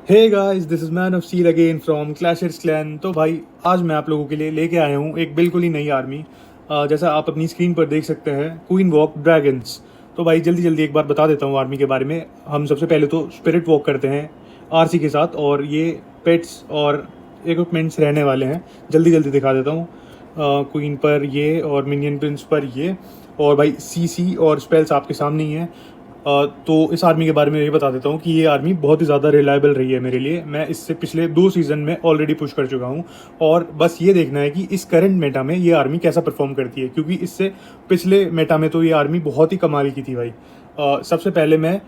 Hey guys, this is man of steel again from clashers clan. तो भाई आज मैं आप लोगों के लिए लेके आया हूँ एक बिल्कुल ही नई आर्मी। जैसा आप अपनी स्क्रीन पर देख सकते हैं, क्वीन वॉक ड्रैगन्स। तो भाई जल्दी जल्दी एक बार बता देता हूँ आर्मी के बारे में। हम सबसे पहले तो स्पिरिट वॉक करते हैं आरसी के साथ, और ये पेट्स और इक्विपमेंट्स रहने वाले हैं। जल्दी जल्दी दिखा देता हूँ। क्वीन पर ये और मिनियन प्रिंस पर ये, और भाई सीसी और स्पेल्स आपके सामने ही हैं। तो इस आर्मी के बारे में ये बता देता हूँ कि ये आर्मी बहुत ही ज़्यादा रिलायबल रही है मेरे लिए। मैं इससे पिछले 2 सीज़न में ऑलरेडी पुश कर चुका हूँ, और बस ये देखना है कि इस करंट मेटा में ये आर्मी कैसा परफॉर्म करती है, क्योंकि इससे पिछले मेटा में तो ये आर्मी बहुत ही कमाल की थी भाई। सबसे पहले मैं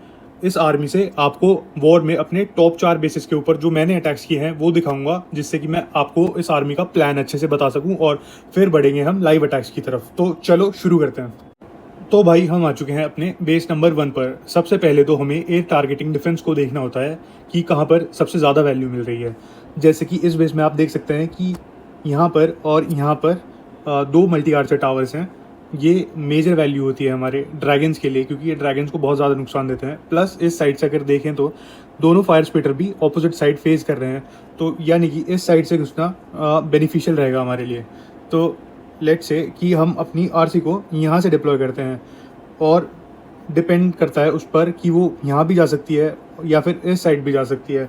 इस आर्मी से आपको वॉर में अपने टॉप 4 बेसिस के ऊपर जो मैंने अटैक्स किए हैं वो दिखाऊंगा, जिससे कि मैं आपको इस आर्मी का प्लान अच्छे से बता सकूं, और फिर बढ़ेंगे हम लाइव अटैक्स की तरफ। तो चलो शुरू करते हैं। तो भाई हम आ चुके हैं अपने बेस नंबर 1 पर। सबसे पहले तो हमें एयर टारगेटिंग डिफेंस को देखना होता है कि कहाँ पर सबसे ज़्यादा वैल्यू मिल रही है। जैसे कि इस बेस में आप देख सकते हैं कि यहाँ पर और यहाँ पर 2 मल्टी आर्चर टावर्स हैं। ये मेजर वैल्यू होती है हमारे ड्रैगन्स के लिए, क्योंकि ये ड्रैगन्स को बहुत ज़्यादा नुकसान देते हैं। प्लस इस साइड से अगर देखें तो दोनों फायर स्पिटर भी ऑपोजिट साइड फेस कर रहे हैं, तो यानी कि इस साइड से घुसना बेनिफिशियल रहेगा हमारे लिए। तो लेट से कि हम अपनी आरसी को यहाँ से डिप्लॉय करते हैं, और डिपेंड करता है उस पर कि वो यहाँ भी जा सकती है या फिर इस साइड भी जा सकती है।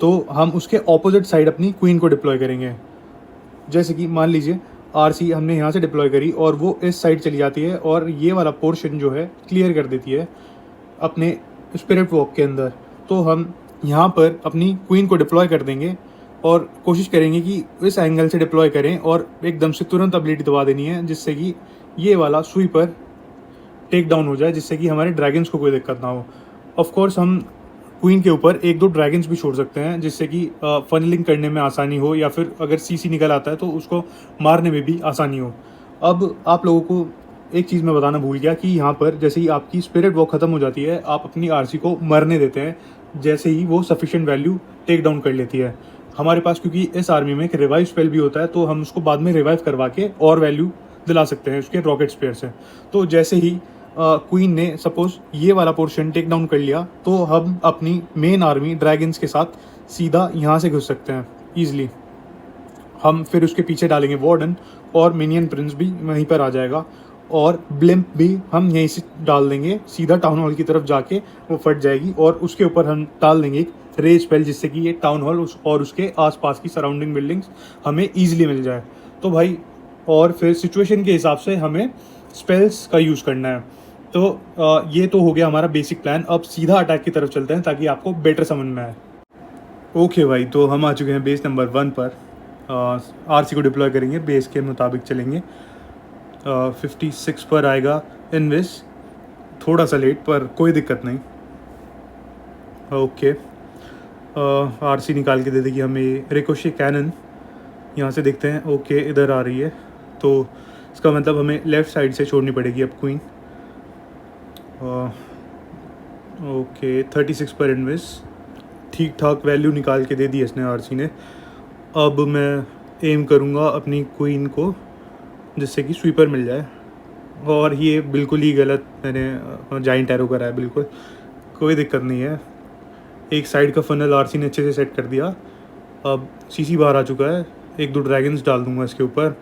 तो हम उसके ऑपोजिट साइड अपनी क्वीन को डिप्लॉय करेंगे। जैसे कि मान लीजिए आरसी हमने यहाँ से डिप्लॉय करी और वो इस साइड चली जाती है, और ये वाला पोर्शन जो है क्लियर कर देती है अपने स्पिरिट वॉक के अंदर। तो हम यहाँ पर अपनी क्वीन को डिप्लॉय कर देंगे, और कोशिश करेंगे कि इस एंगल से डिप्लॉय करें और एकदम से तुरंत एबिलिटी दबा देनी है, जिससे कि ये वाला स्वीपर टेक डाउन हो जाए, जिससे कि हमारे ड्रैगन्स को कोई दिक्कत ना हो। ऑफ कोर्स हम क्वीन के ऊपर 1-2 ड्रैगन्स भी छोड़ सकते हैं, जिससे कि फनलिंग करने में आसानी हो, या फिर अगर सीसी निकल आता है तो उसको मारने में भी आसानी हो। अब आप लोगों को एक चीज़ मैं बताना भूल गया कि यहाँ पर जैसे ही आपकी स्पिरिट वॉक ख़त्म हो जाती है, आप अपनी आरसी को मरने देते हैं जैसे ही वो सफिशिएंट वैल्यू टेक डाउन कर लेती है। हमारे पास क्योंकि इस आर्मी में एक रिवाइव स्पेल भी होता है, तो हम उसको बाद में रिवाइव करवा के और वैल्यू दिला सकते हैं उसके रॉकेट स्पेयर से। तो जैसे ही क्वीन ने सपोज ये वाला पोर्शन टेक डाउन कर लिया, तो हम अपनी मेन आर्मी ड्रैगन्स के साथ सीधा यहाँ से घुस सकते हैं ईजिली। हम फिर उसके पीछे डालेंगे वार्डन, और मिनियन प्रिंस भी वहीं पर आ जाएगा, और ब्लिम्प भी हम यहीं से डाल देंगे सीधा टाउन हॉल की तरफ जाके वो फट जाएगी, और उसके ऊपर हम डाल देंगे एक रेज स्पेल, जिससे कि ये टाउन हॉल और उसके आसपास की सराउंडिंग बिल्डिंग्स हमें ईजिली मिल जाए। तो भाई और फिर सिचुएशन के हिसाब से हमें स्पेल्स का यूज़ करना है। तो ये तो हो गया हमारा बेसिक प्लान। अब सीधा अटैक की तरफ चलते हैं ताकि आपको बेटर समझ में आए। ओके भाई, तो हम आ चुके हैं बेस नंबर 1 पर। आरसी को डिप्लॉय करेंगे, बेस के मुताबिक चलेंगे। 56 पर आएगा इनविस, थोड़ा सा लेट पर कोई दिक्कत नहीं। ओके, आरसी निकाल के दे देगी हमें रिकोशे कैनन। यहाँ से देखते हैं, ओके इधर आ रही है, तो इसका मतलब हमें लेफ़्ट साइड से छोड़नी पड़ेगी अब क्वीन। ओके 36 पर इनविस, ठीक ठाक वैल्यू निकाल के दे दी इसने आरसी ने। अब मैं एम करूँगा अपनी क्वीन को, जिससे कि स्वीपर मिल जाए। और ये बिल्कुल ही गलत मैंने जाइंट एरो करा है, बिल्कुल कोई दिक्कत नहीं है। एक साइड का फनल आरसी ने अच्छे से सेट कर दिया। अब सीसी बाहर आ चुका है, 1-2 ड्रैगन्स डाल दूँगा इसके ऊपर,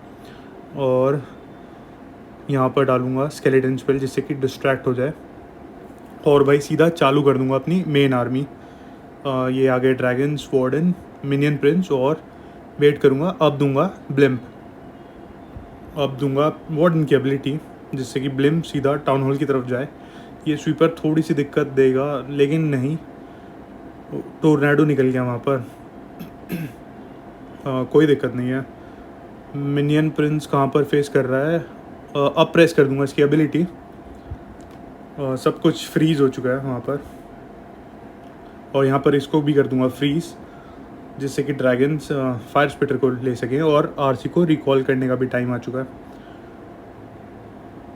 और यहाँ पर डालूँगा स्केलेटन स्पेल, जिससे कि डिस्ट्रैक्ट हो जाए। और भाई सीधा चालू कर दूँगा अपनी मेन आर्मी। ये आ गए ड्रैगन्स, वार्डन, मिनियन प्रिंस, और वेट करूँगा। अब दूंगा ब्लिम्प, अब दूंगा वार्डन की एबिलिटी, जिससे कि ब्लिम्प सीधा टाउन हॉल की तरफ जाए। ये स्वीपर थोड़ी सी दिक्कत देगा, लेकिन नहीं, टोर्नेडो निकल गया वहाँ पर। कोई दिक्कत नहीं है। मिनियन प्रिंस कहाँ पर फेस कर रहा है, अब प्रेस कर दूंगा इसकी एबिलिटी। सब कुछ फ्रीज़ हो चुका है वहाँ पर, और यहाँ पर इसको भी कर दूंगा फ्रीज़, जिससे कि ड्रैगन्स फायर स्पिटर को ले सकें, और आरसी को रिकॉल करने का भी टाइम आ चुका है,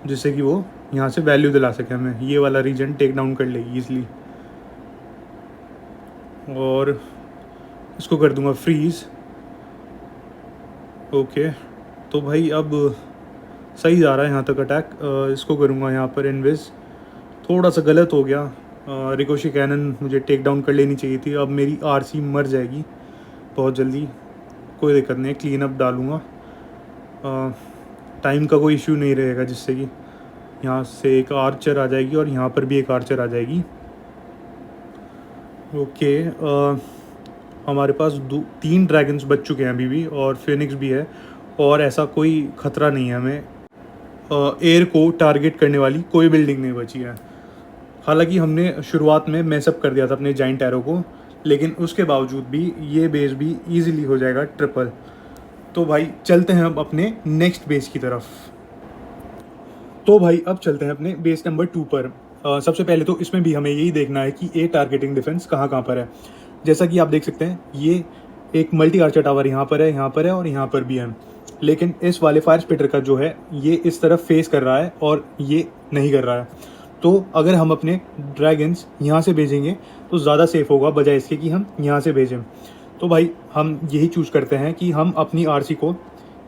जिससे कि वो यहाँ से वैल्यू दिला सके हमें। ये वाला रीजन टेक डाउन कर लेगी ईजिली, और इसको कर दूंगा फ्रीज़। ओके, तो भाई अब सही जा रहा है यहाँ तक अटैक। इसको करूँगा यहाँ पर इनविज, थोड़ा सा गलत हो गया, रिकोशी कैनन मुझे टेक डाउन कर लेनी चाहिए थी। अब मेरी आरसी मर जाएगी बहुत जल्दी, कोई दिक्कत नहीं है, क्लीन अप डालूँगा। टाइम का कोई इश्यू नहीं रहेगा, जिससे कि यहाँ से एक आर्चर आ जाएगी और यहाँ पर भी एक आर्चर आ जाएगी। ओके, हमारे पास 3 ड्रैगन्स बच चुके हैं अभी भी, और फिनिक्स भी है, और ऐसा कोई ख़तरा नहीं है हमें। एयर को टारगेट करने वाली कोई बिल्डिंग नहीं बची है। हालांकि हमने शुरुआत में मैसअप कर दिया था अपने जाइंट एरो को, लेकिन उसके बावजूद भी ये बेस भी इजीली हो जाएगा ट्रिपल। तो भाई चलते हैं अब अपने नेक्स्ट बेस की तरफ। तो भाई अब चलते हैं अपने बेस नंबर 2 पर। सबसे पहले तो इसमें भी हमें यही देखना है कि ए टारगेटिंग डिफेंस कहाँ कहाँ पर है। जैसा कि आप देख सकते हैं, ये एक मल्टी आर्चर टावर यहाँ पर है, यहाँ पर है और यहाँ पर भी है, लेकिन इस वाले फायर स्पिटर का जो है ये इस तरफ फेस कर रहा है और ये नहीं कर रहा है। तो अगर हम अपने ड्रैगन्स यहाँ से भेजेंगे तो ज़्यादा सेफ होगा, बजाय इसके कि हम यहाँ से भेजें। तो भाई हम यही चूज़ करते हैं कि हम अपनी आरसी को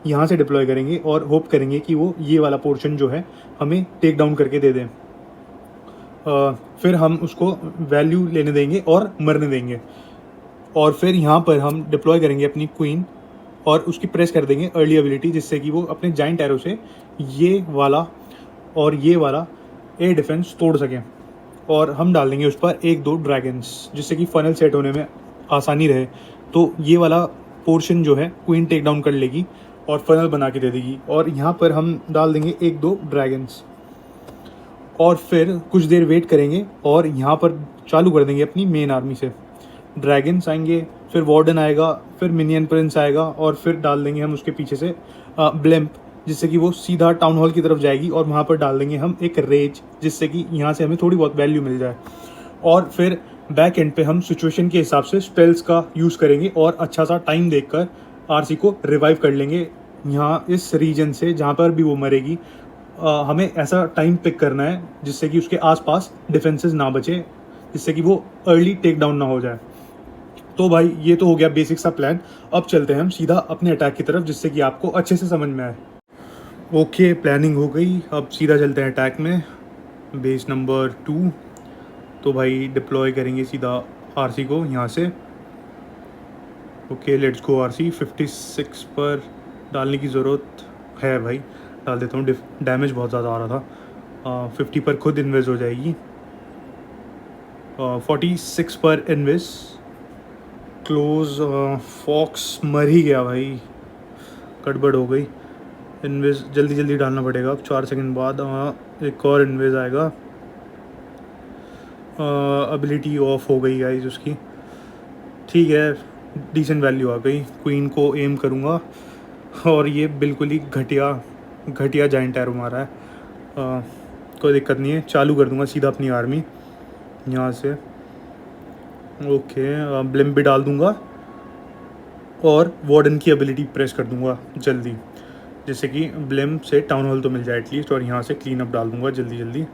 यहाँ से डिप्लॉय करेंगे और होप करेंगे कि वो ये वाला पोर्शन जो है हमें टेक डाउन करके दे दें। फिर हम उसको वैल्यू लेने देंगे और मरने देंगे, और फिर यहाँ पर हम डिप्लॉय करेंगे अपनी क्वीन और उसकी प्रेस कर देंगे अर्ली एबिलिटी, जिससे कि वो अपने जाइंट एरो से ये वाला और ये वाला एयर डिफेंस तोड़ सकें। और हम डाल देंगे उस पर 1-2 ड्रैगन्स, जिससे कि फनल सेट होने में आसानी रहे। तो ये वाला पोर्शन जो है क्वीन टेक डाउन कर लेगी और फनल बना के दे देगी। और यहाँ पर हम डाल देंगे 1-2 ड्रैगन्स, और फिर कुछ देर वेट करेंगे और यहाँ पर चालू कर देंगे अपनी मेन आर्मी से। ड्रैगन्स आएंगे, फिर वार्डन आएगा, फिर मिनियन प्रिंस आएगा, और फिर डाल देंगे हम उसके पीछे से ब्लेम्प, जिससे कि वो सीधा टाउन हॉल की तरफ जाएगी, और वहाँ पर डाल देंगे हम एक रेज, जिससे कि यहाँ से हमें थोड़ी बहुत वैल्यू मिल जाए। और फिर बैक एंड पे हम सिचुएशन के हिसाब से स्पेल्स का यूज़ करेंगे और अच्छा सा टाइम देखकर आरसी को रिवाइव कर लेंगे यहाँ इस रीजन से, जहाँ पर भी वो मरेगी। हमें ऐसा टाइम पिक करना है जिससे कि उसके आसपास डिफेंसेस ना बचे, जिससे कि वो अर्ली टेक डाउन ना हो जाए। तो भाई ये तो हो गया बेसिक सा प्लान। अब चलते हैं हम सीधा अपने अटैक की तरफ, जिससे कि आपको अच्छे से समझ में आए। ओके, प्लानिंग हो गई, अब सीधा चलते हैं अटैक में। Base number 2। तो भाई डिप्लॉय करेंगे सीधा आरसी को यहाँ से। Okay, let's go. आरसी 56 पर डालने की ज़रूरत है भाई, डाल देता हूँ। डैमेज बहुत ज़्यादा आ रहा था। 50 पर खुद इन्वेस्ट हो जाएगी। 46 पर इन्वेस्ट क्लोज। फॉक्स मर ही गया भाई, गड़बड़ हो गई। इन्वेज जल्दी जल्दी डालना पड़ेगा। अब 4 सेकंड बाद एक और इन्वेज आएगा। एबिलिटी ऑफ हो गई गाइस उसकी। ठीक है, डिसेंट वैल्यू आ गई। क्वीन को एम करूँगा और ये बिल्कुल ही घटिया जाइंट एरो मारा है। कोई दिक्कत नहीं है, चालू कर दूँगा सीधा अपनी आर्मी यहाँ से। ओके, ब्लिम्प भी डाल दूँगा और वार्डन की एबिलिटी प्रेस कर दूँगा जल्दी, जैसे कि ब्लिम्प से टाउन हॉल तो मिल जाए एटलीस्ट। और यहाँ से क्लीन अप डाल दूँगा जल्दी जल्दी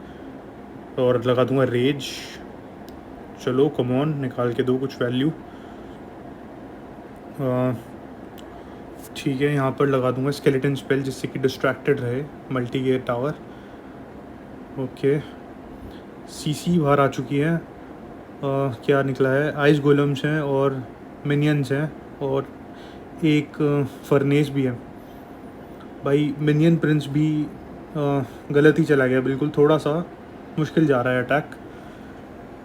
और लगा दूँगा रेज। चलो कमॉन, निकाल के दो कुछ वैल्यू। ठीक है, यहाँ पर लगा दूँगा स्केलेटन स्पेल, जिससे कि डिस्ट्रैक्टेड रहे multi gear tower. Okay, CC बाहर आ चुकी है। क्या निकला है? आइस गोलम्स हैं और मिनियंस हैं और एक फर्नेस भी है। भाई मिनियन प्रिंस भी गलत ही चला गया बिल्कुल, थोड़ा सा मुश्किल जा रहा है अटैक,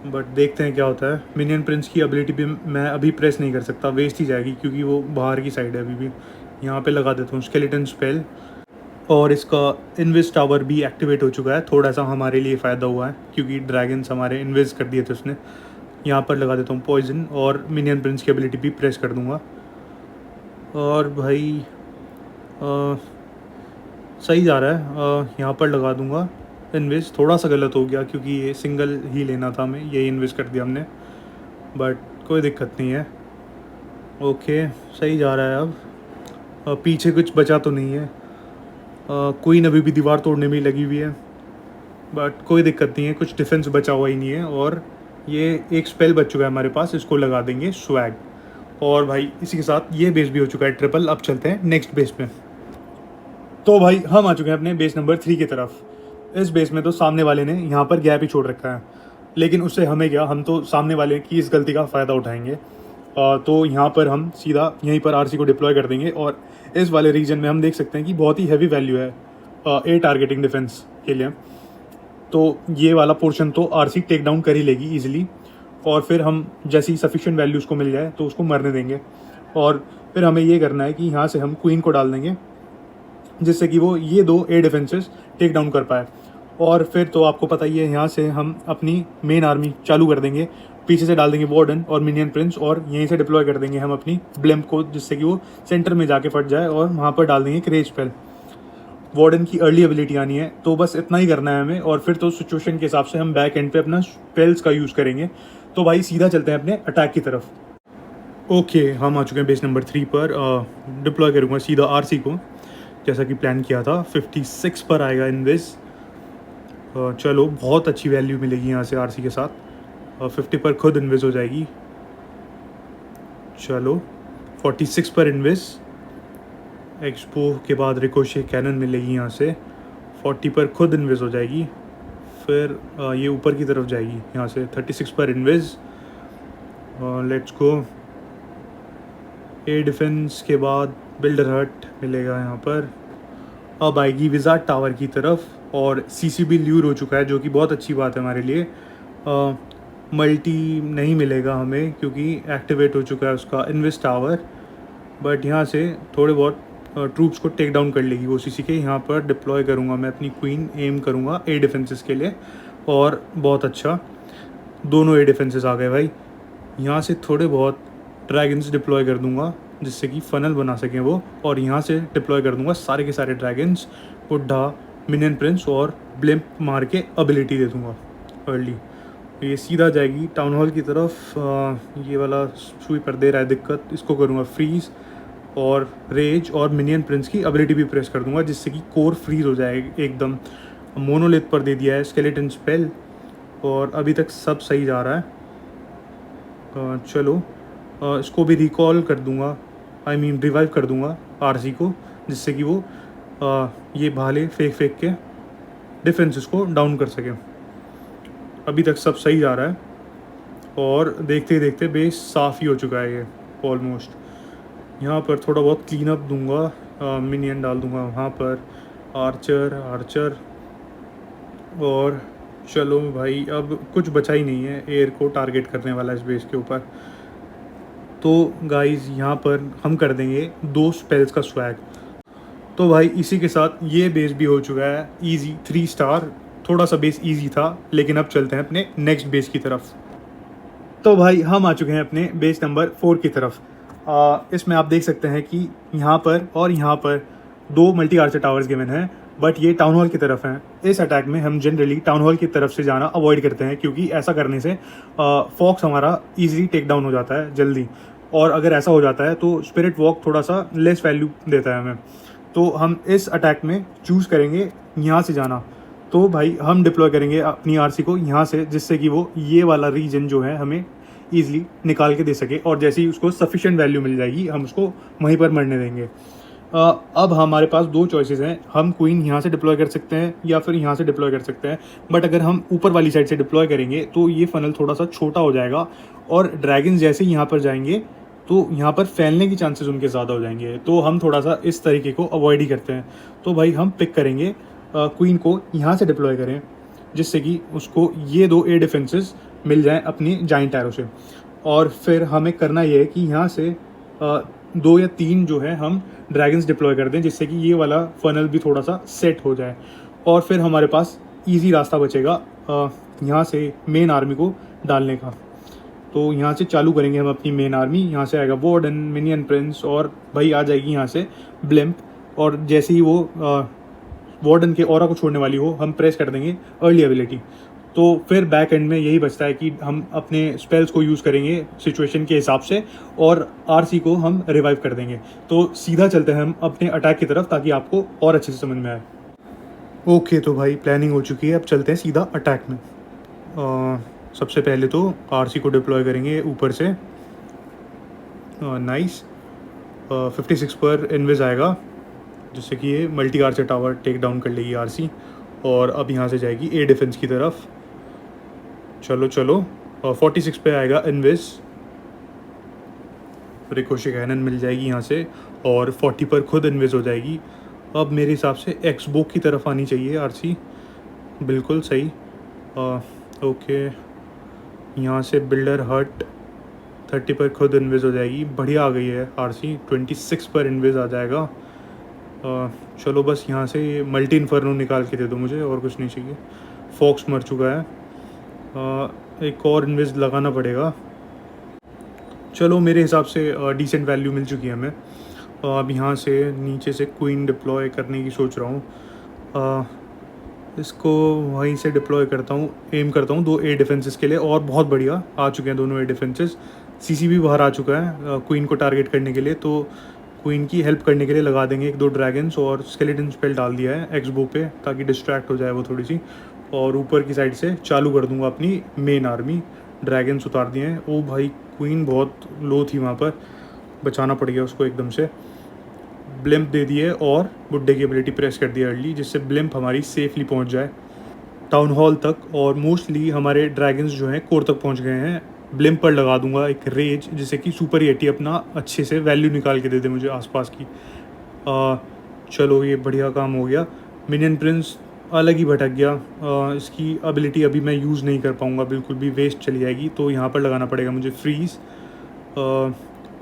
बट देखते हैं क्या होता है। मिनियन प्रिंस की एबिलिटी भी मैं अभी प्रेस नहीं कर सकता, वेस्ट ही जाएगी, क्योंकि वो बाहर की साइड है अभी भी। यहाँ पे लगा देता हूँ स्केलेटन स्पेल, और इसका इन्वेस्ट टावर भी एक्टिवेट हो चुका है। थोड़ा सा हमारे लिए फ़ायदा हुआ है, क्योंकि ड्रैगन्स हमारे इन्वेस्ट कर दिए थे उसने। यहाँ पर लगा देता हूँ पॉइजन, और मिनियन प्रिंस की एबिलिटी भी प्रेस कर दूँगा। और भाई सही जा रहा है। यहाँ पर लगा दूँगा इन्वेस्ट। थोड़ा सा गलत हो गया, क्योंकि ये सिंगल ही लेना था हमें, ये इन्वेस्ट कर दिया हमने, बट कोई दिक्कत नहीं है। ओके, सही जा रहा है। अब पीछे कुछ बचा तो नहीं है। क्वीन अभी भी दीवार तोड़ने में लगी हुई है, बट कोई दिक्कत नहीं है, कुछ डिफेंस बचा हुआ ही नहीं है। और ये एक स्पेल बच चुका है हमारे पास, इसको लगा देंगे स्वैग। और भाई इसी के साथ ये बेस भी हो चुका है ट्रिपल। अब चलते हैं नेक्स्ट बेस पे। तो भाई हम आ चुके हैं अपने बेस नंबर 3 की तरफ। इस बेस में तो सामने वाले ने यहाँ पर गैप ही छोड़ रखा है। लेकिन उससे हमें क्या, हम तो सामने वाले की इस गलती का फ़ायदा उठाएंगे। तो यहाँ पर हम सीधा यहीं पर आरसी को डिप्लॉय कर देंगे और इस वाले रीजन में हम देख सकते हैं कि बहुत ही हैवी वैल्यू है ए टारगेटिंग डिफेंस के लिए। तो ये वाला पोर्शन तो आरसी टेक डाउन कर ही लेगी ईजिली, और फिर हम जैसे ही सफिशिएंट वैल्यू उसको मिल जाए तो उसको मरने देंगे। और फिर हमें ये करना है कि यहाँ से हम क्वीन को डाल देंगे जिससे कि वो ये 2 ए डिफेंसेस टेक डाउन कर पाए। और फिर तो आपको पता ही है, यहाँ से हम अपनी मेन आर्मी चालू कर देंगे, पीछे से डाल देंगे वार्डन और मिनियन प्रिंस, और यहीं से डिप्लॉय कर देंगे हम अपनी ब्लिम्प को जिससे कि वो सेंटर में जाके फट जाए, और वहाँ पर डाल देंगे क्रेज स्पेल। वार्डन की अर्ली एबिलिटी आनी है, तो बस इतना ही करना है हमें, और फिर तो सिचुएशन के हिसाब से हम बैक एंड पे अपना स्पेल्स का यूज़ करेंगे। तो भाई सीधा चलते हैं अपने अटैक की तरफ। ओके, हम आ चुके हैं बेस नंबर 3 पर। डिप्लॉय करूँगा सीधा आरसी को जैसा कि प्लान किया था। 56 पर आएगा इनवेज। चलो, बहुत अच्छी वैल्यू मिलेगी यहाँ से आरसी के साथ। 50 पर खुद इन्वेज हो जाएगी। चलो, 46 पर इन्वेज। एक्सपो के बाद रिकोशे कैनन मिलेगी यहाँ से। 40 पर खुद इन्वेज हो जाएगी। फिर ये ऊपर की तरफ जाएगी यहाँ से। 36 पर इन्वेज। Let's go. ए डिफेंस के बाद बिल्डर हट मिलेगा यहाँ पर। अब आएगी विजार्ड टावर की तरफ, और सीसीबी ल्यूर हो चुका है जो कि बहुत अच्छी बात है हमारे लिए। मल्टी नहीं मिलेगा हमें क्योंकि एक्टिवेट हो चुका है उसका इन्वेस्ट टावर, बट यहाँ से थोड़े बहुत ट्रूप्स को टेक डाउन कर लेगी वो सीसी के। यहाँ पर डिप्लॉय करूँगा मैं अपनी क्वीन, एम करूँगा ए डिफेंसेस के लिए, और बहुत अच्छा दोनों ए डिफेंसेस आ गए भाई। यहाँ से थोड़े बहुत ड्रैगन्स डिप्लॉय कर दूंगा जिससे कि फ़नल बना सकें वो, और यहाँ से डिप्लॉय कर दूंगा सारे के सारे ड्रैगन्स, बुड्ढा, मिनियन प्रिंस और ब्लिम्प मार के एबिलिटी दे दूंगा अर्ली। ये सीधा जाएगी टाउन हॉल की तरफ। ये वाला सुई पर दे रहा है दिक्कत, इसको करूँगा फ्रीज़, और रेज और मिनियन प्रिंस की एबिलिटी भी प्रेस कर दूंगा जिससे कि कोर फ्रीज हो जाए एकदम। मोनोलिथ पर दे दिया है स्केलेटन स्पेल, और अभी तक सब सही जा रहा है। चलो, इसको भी रिकॉल कर दूंगा, आई मीन रिवाइव कर दूंगा आरसी को, जिससे कि वो ये भाले फेंक फेंक के डिफेंसेस को डाउन कर सके। अभी तक सब सही जा रहा है, और देखते देखते बेस साफ़ ही हो चुका है ये ऑलमोस्ट। यहाँ पर थोड़ा बहुत क्लीन अप दूंगा, मिनियन डाल दूंगा वहाँ पर, आर्चर। और चलो भाई, अब कुछ बचा ही नहीं है एयर को टारगेट करने वाला इस बेस के ऊपर। तो गाइस, यहाँ पर हम कर देंगे 2 स्पेल्स का स्वैग। तो भाई इसी के साथ ये बेस भी हो चुका है इजी 3 स्टार। थोड़ा सा बेस इजी था, लेकिन अब चलते हैं अपने नेक्स्ट बेस की तरफ। तो भाई हम आ चुके हैं अपने बेस नंबर 4 की तरफ। इसमें आप देख सकते हैं कि यहाँ पर और यहाँ पर 2 मल्टी आर्चर टावर्स गिवन हैं, बट ये टाउन हॉल की तरफ हैं। इस अटैक में हम जनरली टाउन हॉल की तरफ से जाना अवॉइड करते हैं, क्योंकि ऐसा करने से फॉक्स हमारा इजीली टेक डाउन हो जाता है जल्दी, और अगर ऐसा हो जाता है तो स्पिरिट वॉक थोड़ा सा लेस वैल्यू देता है हमें। तो हम इस अटैक में चूज़ करेंगे यहाँ से जाना। तो भाई हम डिप्लॉय करेंगे अपनी आरसी को यहाँ से, जिससे कि वो ये वाला रीजन जो है हमें ईजिली निकाल के दे सके, और जैसे ही उसको सफिशिएंट वैल्यू मिल जाएगी हम उसको वहीं पर मरने देंगे। अब हमारे पास 2 चॉइसेस हैं, हम क्वीन यहाँ से डिप्लॉय कर सकते हैं या फिर यहाँ से डिप्लॉय कर सकते हैं। बट अगर हम ऊपर वाली साइड से डिप्लॉय करेंगे तो ये फनल थोड़ा सा छोटा हो जाएगा, और ड्रैगन जैसे ही यहाँ पर जाएंगे तो यहाँ पर फैलने की चांसेस उनके ज़्यादा हो जाएंगे। तो हम थोड़ा सा इस तरीके को अवॉइड ही करते हैं। तो भाई हम पिक करेंगे क्वीन को यहाँ से डिप्लॉय करें, जिससे कि उसको ये 2 ए डिफेंसेस मिल जाएं अपनी जाइंट एरो से। और फिर हमें करना ये है कि यहाँ से 2 या 3 जो है हम ड्रैगन्स डिप्लॉय कर दें, जिससे कि ये वाला फनल भी थोड़ा सा सेट हो जाए, और फिर हमारे पास ईजी रास्ता बचेगा यहाँ से मेन आर्मी को डालने का। तो यहाँ से चालू करेंगे हम अपनी मेन आर्मी। यहाँ से आएगा वार्डन, मिनियन प्रिंस, और भाई आ जाएगी यहाँ से ब्लिम्प, और जैसे ही वो वार्डन के ऑरा को छोड़ने वाली हो हम प्रेस कर देंगे अर्ली एबिलिटी। तो फिर बैक एंड में यही बचता है कि हम अपने स्पेल्स को यूज़ करेंगे सिचुएशन के हिसाब से, और आरसी को हम रिवाइव कर देंगे। तो सीधा चलते हैं हम अपने अटैक की तरफ, ताकि आपको और अच्छे से समझ में आए। ओके, तो भाई प्लानिंग हो चुकी है, अब चलते हैं सीधा अटैक में। सबसे पहले तो आरसी को डिप्लॉय करेंगे ऊपर से। नाइस। 56 पर इन्वेज आएगा, जिससे कि ये multi archer tower take down कर लेगी आरसी, और अब यहाँ से जाएगी ए डिफेंस की तरफ। चलो चलो 46 पे आएगा इनविस, रिकोशे कैनन मिल जाएगी यहाँ से और 40 पर खुद इन्वेस्ट हो जाएगी। अब मेरे हिसाब से एक्सबोक की तरफ आनी चाहिए आरसी, बिल्कुल सही। ओके, यहाँ से बिल्डर हट 30 पर खुद इन्वेस्ट हो जाएगी, बढ़िया आ गई है आरसी। 26 पर इन्वेस्ट आ जाएगा। चलो बस यहाँ से मल्टी इन्फर्नो निकाल के दे दो मुझे, और कुछ नहीं चाहिए। फॉक्स मर चुका है, एक और इन्वेस्ट लगाना पड़ेगा। चलो मेरे हिसाब से डिसेंट वैल्यू मिल चुकी है हमें। अब यहाँ से नीचे से क्वीन डिप्लॉय करने की सोच रहा हूँ। इसको वहीं से डिप्लॉय करता हूँ, एम करता हूँ 2 ए डिफेंसेस के लिए, और बहुत बढ़िया आ चुके हैं दोनों ए डिफेंसेस। सीसी भी बाहर आ चुका है क्वीन को टारगेट करने के लिए, तो क्वीन की हेल्प करने के लिए लगा देंगे 1-2 ड्रैगन्स, और स्केलेटन स्पेल डाल दिया है एक्सबो पे ताकि डिस्ट्रैक्ट हो जाए वो थोड़ी सी। और ऊपर की साइड से चालू कर दूंगा अपनी मेन आर्मी, ड्रैगन्स उतार दिए हैं। ओ भाई क्वीन बहुत लो थी वहाँ पर, बचाना पड़ गया उसको एकदम से। ब्लिम्प दे दिए और बुड्ढे की एबिलिटी प्रेस कर दिया अर्ली, जिससे ब्लिम्प हमारी सेफली पहुँच जाए टाउन हॉल तक, और मोस्टली हमारे ड्रैगन्स जो हैं कोर तक पहुँच गए हैं। ब्लिम्प पर लगा दूंगा एक रेज, जिससे कि सुपर येटी अपना अच्छे से वैल्यू निकाल के दे दे मुझे आसपास की। चलो ये बढ़िया काम हो गया। मिनियन प्रिंस अलग ही भटक गया, इसकी एबिलिटी अभी मैं यूज़ नहीं कर पाऊँगा, बिल्कुल भी वेस्ट चली जाएगी, तो यहाँ पर लगाना पड़ेगा मुझे फ्रीज़।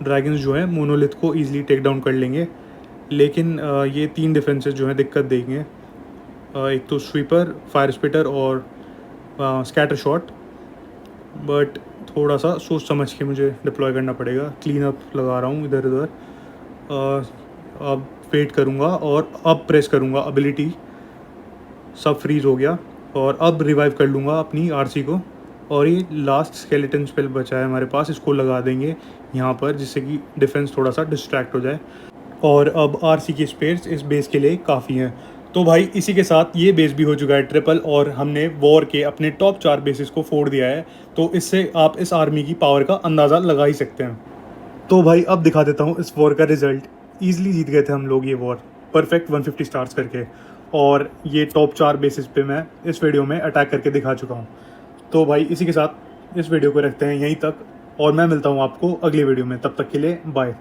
ड्रैगन्स जो हैं मोनोलिथ को ईजिली टेक डाउन कर लेंगे, लेकिन ये 3 डिफेंसेस जो हैं दिक्कत देंगे। एक तो स्वीपर, फायर स्पिटर और स्कैटर शॉट, बट थोड़ा सा सोच समझ के मुझे डिप्लॉय करना पड़ेगा। क्लीन अप लगा रहा हूँ इधर उधर। अब वेट करूँगा और अब प्रेस करूँगा एबिलिटी, सब फ्रीज़ हो गया, और अब रिवाइव कर लूँगा अपनी आरसी को। और ये लास्ट स्केलेटन स्पेल बचा है हमारे पास, इसको लगा देंगे यहाँ पर, जिससे कि डिफेंस थोड़ा सा डिस्ट्रैक्ट हो जाए। और अब आरसी की स्पेयर्स इस बेस के लिए काफ़ी हैं। तो भाई इसी के साथ ये बेस भी हो चुका है ट्रिपल, और हमने वॉर के अपने टॉप 4 बेसिस को फोड़ दिया है। तो इससे आप इस आर्मी की पावर का अंदाज़ा लगा ही सकते हैं। तो भाई अब दिखा देता हूँ इस वॉर का रिजल्ट। ईजिली जीत गए थे हम लोग ये वॉर, परफेक्ट 150 स्टार्स करके, और ये टॉप 4 बेसिस पे मैं इस वीडियो में अटैक करके दिखा चुका हूँ। तो भाई इसी के साथ इस वीडियो को रखते हैं यहीं तक, और मैं मिलता हूँ आपको अगली वीडियो में। तब तक के लिए बाय।